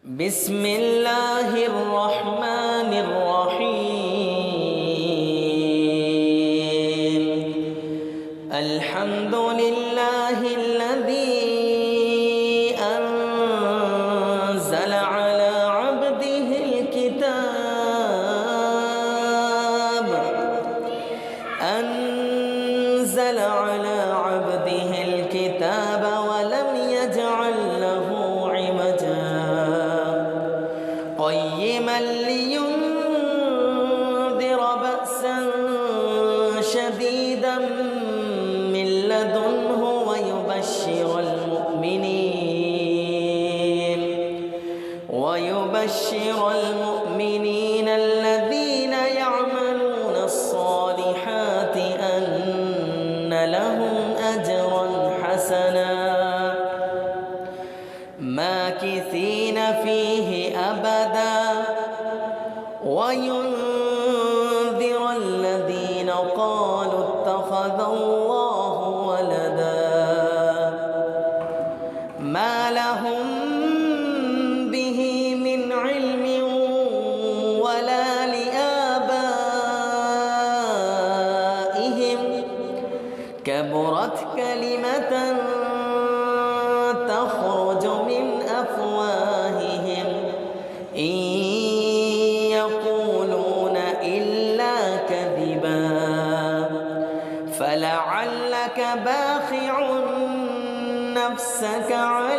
بسم الله الرحمن الرحيم الحمد لله الذي أنزل على عبده الكتاب ولم يجعل له عوجا قيما لينذر بأسا شديدا من لدنه ويبشر المؤمنين الذين يعملون الصالحات أن لهم أجرا حسنا ماكثين فيه أبدا وينذر الذين قالوا اتخذ الله ولدا ما لهم به من علم ولا لآبائهم كبرت كلمة تخرج من أفواههم إن يقولون إلا كذبا فلعلك باخع نفسك على